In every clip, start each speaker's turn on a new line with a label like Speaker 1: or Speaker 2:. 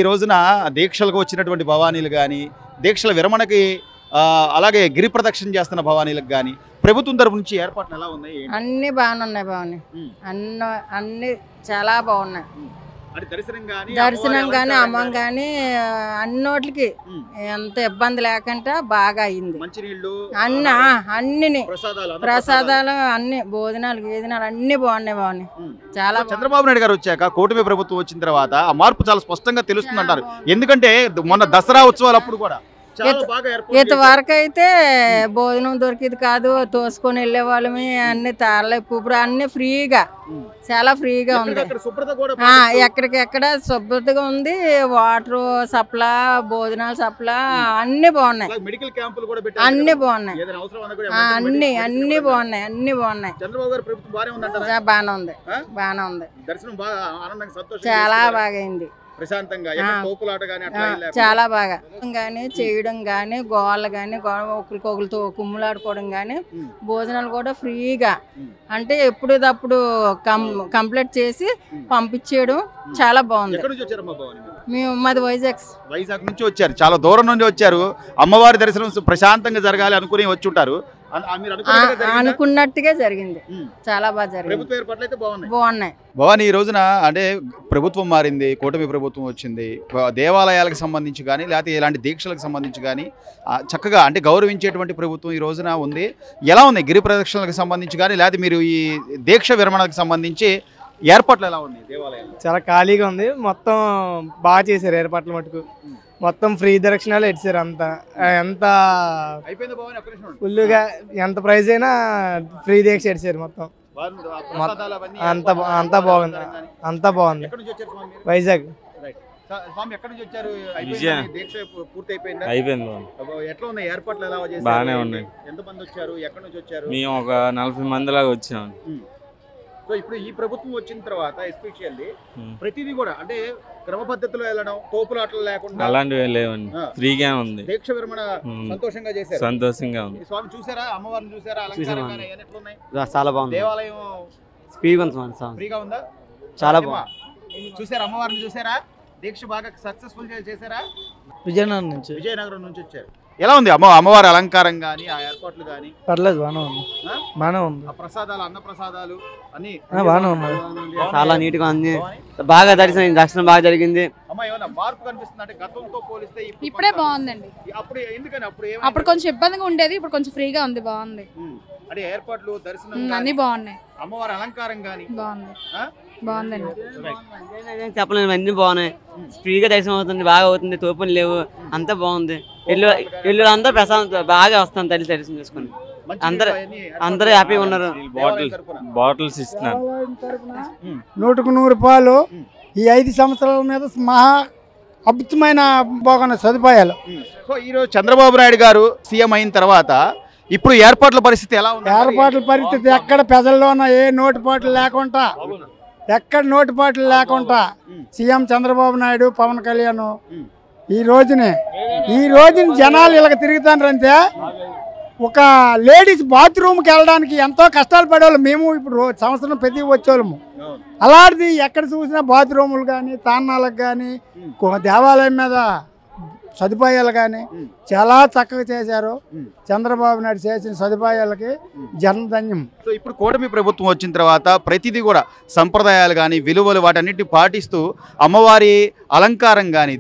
Speaker 1: ఈ రోజున దీక్షలకు వచ్చినటువంటి భవానీలు గాని దీక్షల విరమణకి అలాగే గిరి ప్రదక్షిణ చేస్తున్న భవానీలకు గాని ప్రభుత్వం తరపు నుంచి ఏర్పాట్లు ఎలా ఉన్నాయి?
Speaker 2: అన్ని బాగున్నాయి బాగున్నాయి అన్ని చాలా బాగున్నాయి. దర్శనం గాని అమ్మం గాని అన్నోట్లకి ఎంత ఇబ్బంది లేకుండా బాగా అయింది. అన్ని ప్రసాదాలు అన్ని భోజనాలు అన్ని బాగున్నాయి. చాలా
Speaker 1: చంద్రబాబు నాయుడు గారు వచ్చాక కూటమి ప్రభుత్వం వచ్చిన తర్వాత ఆ మార్పు చాలా స్పష్టంగా తెలుస్తుంది అంటారు. ఎందుకంటే మొన్న దసరా ఉత్సవాలు అప్పుడు కూడా
Speaker 2: ఇంతవరకు అయితే భోజనం దొరికింది కాదు, తోసుకొని వెళ్ళే వాళ్ళమి అన్ని తారలే పువ్వులు అన్ని ఫ్రీగా చాలా ఫ్రీగా ఉంది. ఎక్కడికెక్కడ శుభ్రతగా ఉంది. వాటర్ సప్లా భోజనాలు సప్లా అన్ని బాగున్నాయి. అన్ని బాగున్నాయి. అన్ని బాగున్నాయి. బాగానే ఉంది. చాలా బాగా అయింది. చాలా బాగా గానీ చేయడం గానీ గోళ్ళ గానీ ఒకరికొకరితో కుమ్ములాడుకోవడం గానీ భోజనాలు కూడా ఫ్రీగా అంటే ఎప్పుడప్పుడు కంప్లీట్ చేసి పంపించేయడం చాలా బాగుంది. మేము మాది వైజాగ్
Speaker 1: నుంచి వచ్చారు, చాలా దూరం నుండి వచ్చారు. అమ్మవారి దర్శనం ప్రశాంతంగా జరగాలి అనుకుని వచ్చి ఉంటారు.
Speaker 2: అనుకున్నట్టుగా జరిగింది. చాలా బాగా జరిగింది. బాగున్నాయి.
Speaker 1: భవాని ఈ రోజున అంటే ప్రభుత్వం మారింది, కూటమి ప్రభుత్వం వచ్చింది. దేవాలయాలకు సంబంధించి కానీ లేకపోతే ఇలాంటి దీక్షలకు సంబంధించి కానీ చక్కగా అంటే గౌరవించేటువంటి ప్రభుత్వం ఈ రోజున ఉంది. ఎలా ఉంది గిరి ప్రదక్షిణలకు సంబంధించి కానీ లేకపోతే మీరు ఈ దీక్ష విరమణకు సంబంధించి ఏర్పాట్లు ఎలా ఉంది? దేవాలయాలు
Speaker 3: చాలా ఖాళీగా ఉంది. మొత్తం బాగా చేశారు ఏర్పాట్లు. మటుకు మొత్తం ఫ్రీ దర్శనాలు ఇచ్చారు. ఎంత ఫుల్గా ఎంత ప్రైజ్ అయినా ఫ్రీ దీక్ష ఇచ్చారు. మొత్తం అంతా బాగుంది. వైజాగ్.
Speaker 4: బాగానే ఉన్నాయి. మేము ఒక 40 మంది లాగా వచ్చాము.
Speaker 1: సో ఇప్పుడు ఈ ప్రభుత్వం వచ్చిన తర్వాత ఎస్పెషల్లీ ప్రతిదీ కూడా అంటే క్రమ పద్ధతిలో వెళ్ళడం, తోపులాటలు లేకుండా
Speaker 4: అలాంటివి లేవండి. ఫ్రీగా ఉంది.
Speaker 1: దీక్ష విరమణ సంతోషంగా చేశారు.
Speaker 4: సంతోషంగా ఉంది.
Speaker 1: స్వామి చూసారా? అమ్మవారిని చూసారా?
Speaker 3: చాలా బాగుంది.
Speaker 1: దేవాలయం
Speaker 3: ఫ్రీగా
Speaker 1: ఉందా?
Speaker 3: చాలా బాగుంది.
Speaker 1: చూసారా? అమ్మవారిని చూసారా? దీక్ష బాగా సక్సెస్ఫుల్ చేశారా?
Speaker 3: విజయనగరం
Speaker 1: నుంచి వచ్చారు. ఎలా ఉంది అమ్మవారి అలంకారం గానీ ఆ ఏర్పాట్లు గానీ?
Speaker 3: పర్లేదు, బాగానే ఉంది.
Speaker 1: ఆ ప్రసాదాలు, అన్న ప్రసాదాలు అన్ని
Speaker 3: బాగానే ఉన్నాయి. చాలా నీట్ గా ఉంది. బాగా దర్శనం బాగా జరిగింది.
Speaker 1: అమ్మా ఏమన్నా మార్పు కనిపిస్తుంది అంటే గతంతో పోలిస్తే
Speaker 5: ఇప్పుడే బాగుందండి. అప్పుడు కొంచెం ఇబ్బందిగా ఉండేది, ఇప్పుడు కొంచెం ఫ్రీగా ఉంది. బాగుంది.
Speaker 1: అంటే ఏర్పాట్లు, దర్శనం
Speaker 5: అన్ని బాగున్నాయి.
Speaker 1: అమ్మవారి అలంకారం గానీ
Speaker 5: బాగుందండి.
Speaker 3: చెప్పలేము, అన్ని బాగున్నాయి. ఫ్రీగా దర్శనం అవుతుంది, బాగా అవుతుంది. తోపులు లేవు, అంతా బాగుంది. ఇల్లు అందరూ ప్రశాంత బాగా వస్తాం తల్లి దర్శనం చేసుకుని. అందరూ హ్యాపీగా ఉన్నారు.
Speaker 4: బాటిల్స్ ఇస్తున్నారు.
Speaker 6: 100 రూపాయలు. ఈ 5 సంవత్సరాల మీద మహా అద్భుతమైన బాగున్న సదుపాయాలు.
Speaker 1: సో ఈరోజు చంద్రబాబు నాయుడు గారు సీఎం అయిన తర్వాత ఇప్పుడు ఏర్పాట్ల పరిస్థితి ఎలా ఉంది?
Speaker 6: ఏర్పాట్ల పరిస్థితి ఎక్కడ ప్రజల్లోన ఏ నోటుపాట్లు లేకుండా, ఎక్కడ నోటుపాట్లు లేకుండా సీఎం చంద్రబాబు నాయుడు, పవన్ కళ్యాణ్ ఈ రోజున జనాలు ఇలాగ తిరుగుతారంటే ఒక లేడీస్ బాత్రూమ్కి వెళ్ళడానికి ఎంతో కష్టాలు పడేవాళ్ళు. మేము ఇప్పుడు సంవత్సరం ప్రతి వచ్చేవాళ్ళము. అలాంటిది ఎక్కడ చూసినా బాత్రూములు కానీ, తాన్నాలకు కానీ, దేవాలయం మీద సదుపాయాలు కానీ చాలా చక్కగా చేశారు. చంద్రబాబు నాయుడు చేసిన సదుపాయాలకి జనధన్యం.
Speaker 1: సో ఇప్పుడు కూటమి ప్రభుత్వం వచ్చిన తర్వాత ప్రతిదీ కూడా సంప్రదాయాలు కానీ విలువలు వాటన్నిటిని పాటిస్తూ అమ్మవారి అలంకారం కానీ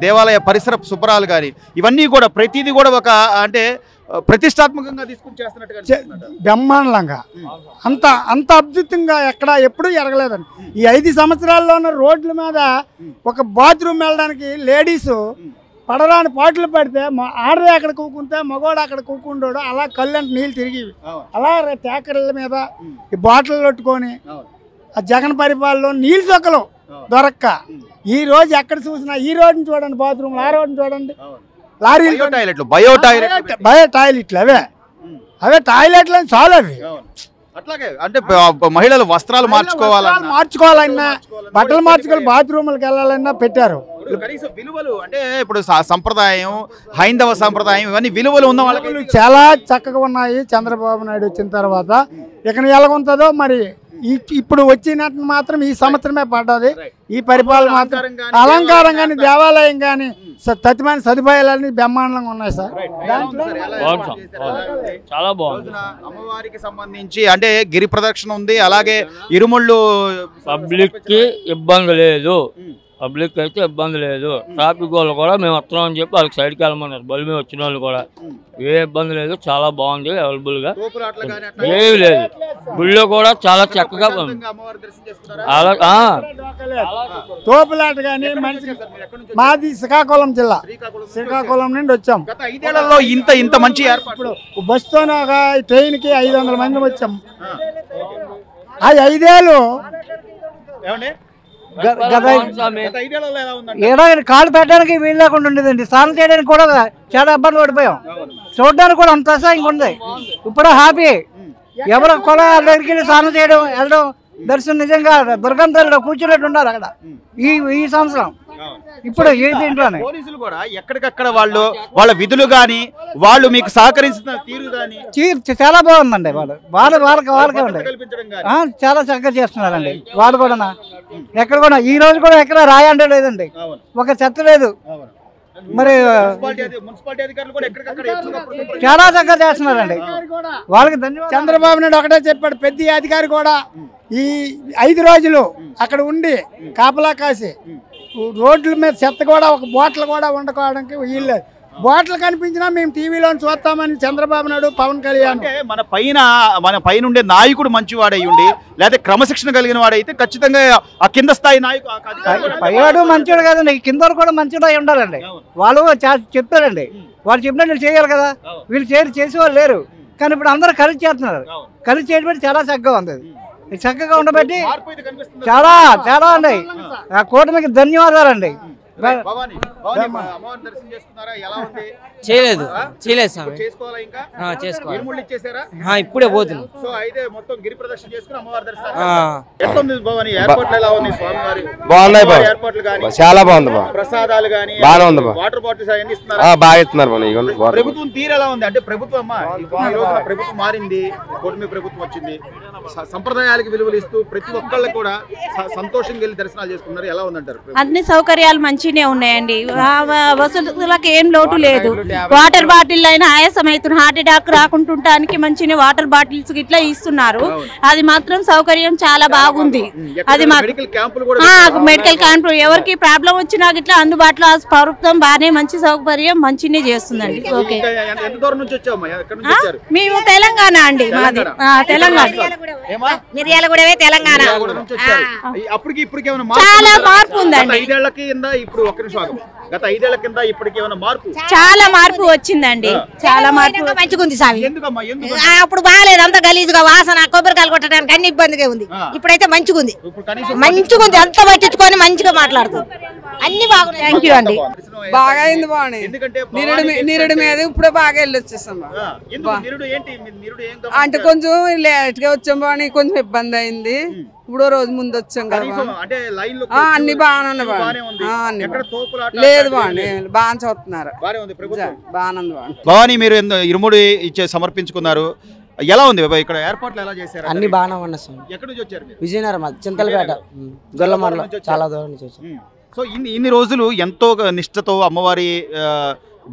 Speaker 1: దేవాలయ పరిసర శుభ్రాలు కానీ ఇవన్నీ కూడా ప్రతిదీ కూడా ఒక అంటే ప్రతిష్టాత్మకంగా తీసుకుని చేస్తున్నట్టుగా
Speaker 6: బ్రహ్మాండంగా అంత అద్భుతంగా ఎప్పుడూ ఎరగలేదండి. ఈ 5 సంవత్సరాల్లోనూ రోడ్ల మీద ఒక బాత్రూమ్ వెళ్ళడానికి లేడీసు పడరాని పాటలు పడితే ఆడది అక్కడ కూకుంటే మగవాడు అక్కడ కూకుంటాడు. అలా కళ్ళంటే నీళ్ళు తిరిగివి. అలా ట్యాకర్ల మీద ఈ బాటిల్ కొట్టుకొని ఆ జగన్ పరిపాలనలో నీళ్ళు చొక్కలు దొరక్క ఈ రోజు ఎక్కడ చూసినా ఈ రోడ్డుని చూడండి, బాత్రూమ్లు, ఆ రోడ్డుని చూడండి, లారీలు,
Speaker 1: బయో
Speaker 6: టాయిలెట్లు అవే టాయిలెట్లు అని చాలు. అవి
Speaker 1: అట్లాగే అంటే మహిళలు వస్త్రాలు
Speaker 6: మార్చుకోవాలన్నా, బట్టలు మార్చుకోవాలి, బాత్రూమ్లకు వెళ్ళాలన్నా పెట్టారు.
Speaker 1: విలువలు అంటే ఇప్పుడు సంప్రదాయం, హైందవ సంప్రదాయం ఇవన్నీ విలువలు ఉన్న వాళ్ళకి
Speaker 6: చాలా చక్కగా ఉన్నాయి. చంద్రబాబు నాయుడు వచ్చిన తర్వాత ఇక ఎలాగుంటుందో మరి ఇప్పుడు వచ్చినట్టు మాత్రం ఈ సంవత్సరమే పడ్డది. ఈ పరిపాలన మాత్రం అలంకారం కానీ దేవాలయం కానీ తత్వమైన సదుపాయాలన్నీ బ్రహ్మాండంగా ఉన్నాయి సార్.
Speaker 7: చాలా బాగుంది.
Speaker 1: అమ్మవారికి సంబంధించి అంటే గిరి ప్రదక్షిణ ఉంది, అలాగే ఇరుముళ్ళు
Speaker 7: పబ్లిక్ కి ఇబ్బంది లేదు, పబ్లిక్ అయితే ఇబ్బంది లేదు. ట్రాఫిక్ వాళ్ళు కూడా మేము వస్తున్నాం అని చెప్పి వాళ్ళకి సైడ్కి వెళ్ళమన్నారు. బలి మీద వచ్చిన వాళ్ళు కూడా ఏ ఇబ్బంది లేదు, చాలా బాగుంది. అవైలబుల్ గా ఏమి లేదు. గుళ్ళో కూడా చాలా చక్కగా
Speaker 6: తోపులాట కానీ మాది శ్రీకాకుళం జిల్లా, శ్రీకాకుళం నుండి వచ్చాం.
Speaker 1: గత 5 ఏళ్లలో ఇంత మంచి ఏర్పాటు.
Speaker 6: బస్తో ఒక ట్రైన్ కి 500 మంది వచ్చాం. ఆ 5 ఏళ్ళు
Speaker 8: కాళ్ళు పెట్టడానికి వీలు లేకుండా ఉండేదండి. స్నానం చేయడానికి కూడా చాలా ఇబ్బంది పడిపోయాం. చూడడానికి కూడా అంత అసహ్యంగా ఉంది. ఇప్పుడు హ్యాపీ. ఎవరు కూడా దగ్గరికి వెళ్ళి స్నానం చేయడం వెళ్ళడం దర్శనం నిజంగా దుర్గం తల్లిలో కూర్చున్నట్టు ఉన్నారు అక్కడ ఈ సంవత్సరం. ఇప్పుడు ఏ దీంట్లోనే
Speaker 1: పోలీసులు కూడా ఎక్కడికక్కడ వాళ్ళ విధులు గాని వాళ్ళు మీకు సహకరించిన తీరు గాని
Speaker 8: చాలా బాగుందండి. వాళ్ళకే ఉండే చాలా చక్కగా చేస్తున్నారండి. వాళ్ళు కూడా ఎక్కడ కూడా ఈ రోజు కూడా ఎక్కడ రాయి అంటే లేదండి, ఒక చెత్త లేదు. మరి చాలా చక్కగా చేస్తున్నారండి. వాళ్ళకి ధన్యవాదాలు.
Speaker 6: చంద్రబాబు నాయుడు ఒకటే చెప్పాడు, పెద్ద అధికారి కూడా ఈ 5 రోజులు అక్కడ ఉండి కాపలా కాసి రోడ్ల మీద చెత్త కూడా ఒక బాటిల్ కూడా వండుకోవడానికి వీళ్ళు బాటిల్ కనిపించినా మేము టీవీలో చూస్తామని చంద్రబాబు నాయుడు, పవన్ కళ్యాణ్.
Speaker 1: మన పైన ఉండే నాయకుడు మంచివాడై ఉండి లేదా క్రమశిక్షణ కలిగిన వాడైతే ఖచ్చితంగా ఆ కింద స్థాయి నాయకుడు
Speaker 8: పైవాడు మంచివాడు కదండి, కింద కూడా మంచివాడు అయి ఉండాలండి. వాళ్ళు చెప్పారండి, వాళ్ళు చెప్పినట్టు వీళ్ళు చేయాలి కదా. వీళ్ళు చేసేవాళ్ళు లేరు, కానీ ఇప్పుడు అందరూ కలిసి చేస్తున్నారు. కలిసి చేయడం చాలా చక్కగా ఉంది. చక్కగా ఉండబట్టి చాలా చాలా అండి. ఆ కూటమికి ధన్యవాదాలండి.
Speaker 3: చేయలేదు ఇప్పుడే పోతుంది.
Speaker 9: బాగున్నాయి, చాలా బాగుంది.
Speaker 1: ప్రసాదాలు గానీ
Speaker 9: బాగా ఉంది,
Speaker 1: వాటర్ బాటిల్స్ అవన్నీ
Speaker 9: బాగా ఇస్తున్నారు.
Speaker 1: ప్రభుత్వం తీరు ఎలా ఉంది అంటే ప్రభుత్వం ప్రభుత్వం మారింది, కూటమి ప్రభుత్వం వచ్చింది, సంప్రదాయాలకు విలువలు ఇస్తూ ప్రతి ఒక్కళ్ళు కూడా సంతోషంగా వెళ్ళి దర్శనాలు చేసుకున్నారు. ఎలా ఉందంటారు?
Speaker 10: అన్ని సౌకర్యాలు మంచిగానే ఉన్నాయండి. వసతులకు ఏం లోటు లేదు. వాటర్ బాటిల్ అయినా ఆయాసం అవుతుంది, హార్ట్ అటాక్ రాకుంటుంటానికి మంచిగా వాటర్ బాటిల్స్ ఇట్లా ఇస్తున్నారు. అది మాత్రం సౌకర్యం చాలా బాగుంది. అది మెడికల్ క్యాంప్ ఎవరికి ప్రాబ్లం వచ్చినా ఇట్లా అందుబాటులో ప్రభుత్వం బాగానే మంచి సౌకర్యం మంచిగానే చేస్తుందండి. ఓకే, మేము తెలంగాణ అండి, మాది తెలంగాణ, మిర్యాలగూడవే తెలంగాణ. చాలా మార్పు ఉందండి.
Speaker 1: గత 5 ఏళ్ల కింద ఇప్పటికి ఏమైనా మార్పు?
Speaker 10: చాలా మార్పు వచ్చిందండి, చాలా మార్పు.
Speaker 11: మంచిగా ఉంది సామి. అప్పుడు బాగాలేదు, అంత గలీజుగా వాసన, కొబ్బరికాయలు కొట్టడానికి అన్ని ఇబ్బందిగా ఉంది. ఇప్పుడైతే మంచిగా ఉంది, మంచిగా ఉంది. అంత పట్టించుకొని మంచిగా మాట్లాడుతుంది, అన్ని బాగున్నాయి.
Speaker 2: థ్యాంక్ యూ అండి. బాగా అయింది, బాగున్నాయి. నిరుడు మీద ఇప్పుడే బాగా వెళ్ళి వచ్చేసాం. అంటే కొంచెం లేట్ గా వచ్చాం, బాగా కొంచెం ఇబ్బంది అయింది. ఇప్పుడు రోజు ముందు వచ్చాం కదా, అన్ని బాగానే లేదు, బాగుంది, బాగా చూస్తున్నారు.
Speaker 1: భవానీ, మీరు ఇరుముడి సమర్పించుకున్నారు, ఎలా ఉంది ఇక్కడ ఏర్పాట్లు ఎలా చేశారు?
Speaker 3: అన్ని బాగానే ఉన్నాయి సార్.
Speaker 1: ఎక్కడి నుంచి వచ్చారు?
Speaker 3: విజయనగరం, చింతలపేట, గొల్లమర్ల, చాలా దూరం నుంచి వచ్చారు.
Speaker 1: సో ఇన్ని రోజులు ఎంతో నిష్ఠతో అమ్మవారి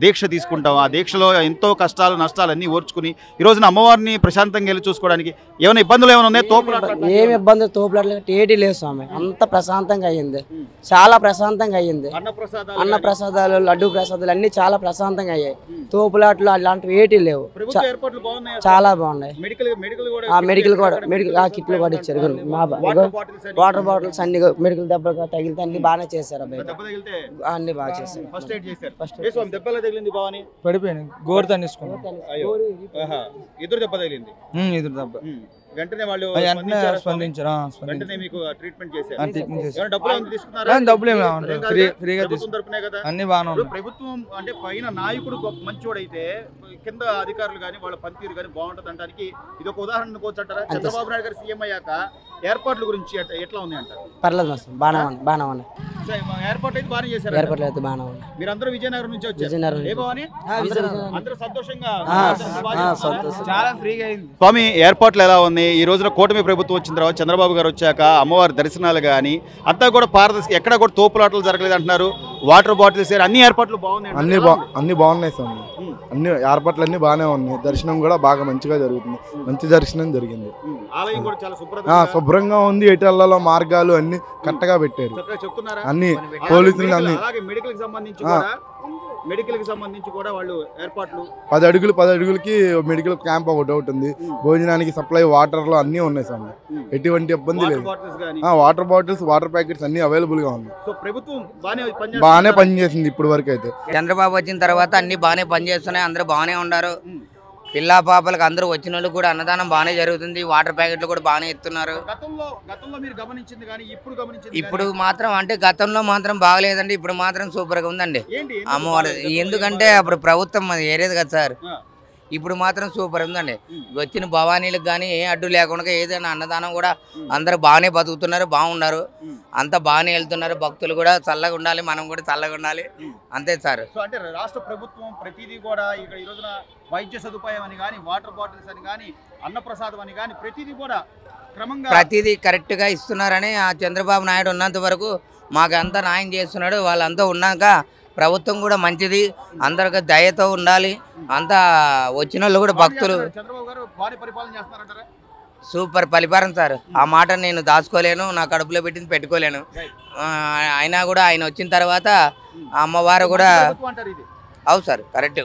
Speaker 1: దీక్ష తీసుకుంటాం. ఆ దీక్షలో ఎంతో కష్టాలు నష్టాలు అన్నీ ఓర్చుకుని ఈ రోజున అమ్మవారిని ప్రశాంతంగా వెళ్ళి చూసుకోవడానికి ఏమైనా ఇబ్బందులు ఏమైనా ఉన్నాయి?
Speaker 3: ఏమి ఇబ్బందులు తోపులాట్లు ఏటి లేదు స్వామి, అంత ప్రశాంతంగా అయ్యింది, చాలా ప్రశాంతంగా అయ్యింది. అన్న ప్రసాదాలు, లడ్డు ప్రసాదాలు అన్ని చాలా ప్రశాంతంగా అయ్యాయి. తోపులాట్లు అలాంటివి ఏటి లేవు, చాలా బాగున్నాయి. మెడికల్ కూడా కిట్లు కూడా ఇచ్చారు. వాటర్ బాటిల్స్ అన్ని మెడికల్ దెబ్బలు తగిలితే అన్ని బాగానే చేశారు. అన్ని బాగా చేశారు.
Speaker 4: పడిపోయాను, గోరు తన్నేసుకున్నాను.
Speaker 1: ఎదురు దెబ్బ తగిలింది.
Speaker 4: ఎదురు దెబ్బ
Speaker 1: వెంటనే వాళ్ళు
Speaker 4: స్పందించారు.
Speaker 1: డబ్బులు
Speaker 4: ఫ్రీగా అన్ని బాగా.
Speaker 1: ప్రభుత్వం అంటే పైన నాయకుడు మంచోడైతే కింద అధికారులు కానీ వాళ్ళ పనితీరు కానీ బాగుంటది అనడానికి ఇది ఒక ఉదాహరణ అనుకోవచ్చు అంటారా? చంద్రబాబు నాయుడు గారు సీఎం అయ్యాక ఏర్పాట్ల గురించి ఎట్లా ఉంది అంటారు?
Speaker 12: పర్లేదు మాస్టర్, బాగానే ఉన్నాయి.
Speaker 1: ఏర్పాట్లు అయితే బాగానే చేశారు.
Speaker 12: ఏర్పాట్లు అయితే బాగానే ఉన్నాయి.
Speaker 1: మీరందరూ విజయనగరం నుంచి వచ్చారు.
Speaker 12: విజయనగరం నుంచి.
Speaker 1: ఏ భవాని? అందరూ సంతోషంగా
Speaker 12: చాలా ఫ్రీగా అయింది.
Speaker 1: స్వామి, ఏర్పాట్లు ఎలా ఉన్నాయి? ఈ రోజున కూటమి ప్రభుత్వం వచ్చిన తర్వాత చంద్రబాబు గారు వచ్చాక అమ్మవారి దర్శనాలు కానీ అంతా కూడా పారదర్శక, ఎక్కడ కూడా తోపులాటలు జరగలేదు అంటున్నారు. వాటర్ బాటిల్స్ అన్ని ఏర్పాట్లు బాగున్నాయి.
Speaker 13: అన్ని బాగున్నాయి స్వామి. అన్ని ఏర్పాట్లు అన్ని బాగానే ఉన్నాయి. దర్శనం కూడా బాగా మంచిగా జరుగుతుంది. మంచి దర్శనం జరిగింది.
Speaker 1: ఆలయం కూడా చాలా
Speaker 13: శుభ్రంగా ఉంది. ఎటెళ్లలో మార్గాలు అన్ని కరెక్ట్గా పెట్టారు. అన్ని పోలీసులు అన్ని
Speaker 1: మెడికల్ కి సంబంధించి కూడా వాళ్ళు ఏర్పాట్లు
Speaker 13: 10 అడుగులకి మెడికల్ క్యాంప్ ఒకటి ఉంది. భోజనానికి సప్లై వాటర్ లో అన్ని ఉన్నాయి స్వామి. ఎటువంటి ఇబ్బంది లేదు. వాటర్ బాటిల్స్, వాటర్ ప్యాకెట్స్ అన్ని అవైలబుల్ గా ఉన్నాయి. బాగానే పనిచేసింది ఇప్పుడు వరకు అయితే.
Speaker 14: చంద్రబాబు వచ్చిన తర్వాత అన్ని బాగానే పనిచేస్తున్నాయి. అందరూ బాగానే ఉన్నారు. పిల్ల పాపలకు అందరూ వచ్చిన వాళ్ళు కూడా అన్నదానం బాగానే జరుగుతుంది. వాటర్ ప్యాకెట్లు కూడా బాగానే ఇస్తున్నారు. ఇప్పుడు మాత్రం అంటే గతంలో మాత్రం బాగలేదండి. ఇప్పుడు మాత్రం సూపర్ గా ఉందండి అమ్మవారు. ఎందుకంటే అప్పుడు ప్రభుత్వం అది ఏరేది కదా సార్. ఇప్పుడు మాత్రం సూపర్ ఉందండి. వచ్చిన భవానీలకు కానీ ఏ అడ్డు లేకుండా ఏదైనా అన్నదానం కూడా అందరూ బాగానే బతుకుతున్నారు, బాగున్నారు. అంతా బాగానే వెళ్తున్నారు. భక్తులు కూడా చల్లగా ఉండాలి, మనం కూడా చల్లగా ఉండాలి. అంతే సార్.
Speaker 1: అంటే రాష్ట్ర ప్రభుత్వం ప్రతిదీ కూడా ఇక్కడ ఈ రోజున వైద్య సదుపాయం అని కానీ, వాటర్ బాటిల్స్ అని కానీ, అన్నప్రసాదం అని కానీ ప్రతిదీ కూడా క్రమంగా
Speaker 14: ప్రతిదీ కరెక్ట్ గా ఇస్తున్నారని ఆ చంద్రబాబు నాయుడు ఉన్నంత వరకు మాకు అంతా న్యాయం చేస్తున్నాడు. వాళ్ళంతా ఉన్నాక ప్రభుత్వం కూడా మంచిది, అందరికి దయతో ఉండాలి. అంతా వచ్చిన వాళ్ళు కూడా భక్తులు సూపర్ పరిపాలన సార్. ఆ మాట నేను దాచుకోలేను, నా కడుపులో పెట్టింది పెట్టుకోలేను. అయినా కూడా ఆయన వచ్చిన తర్వాత అమ్మవారు కూడా అవు సార్ కరెక్ట్.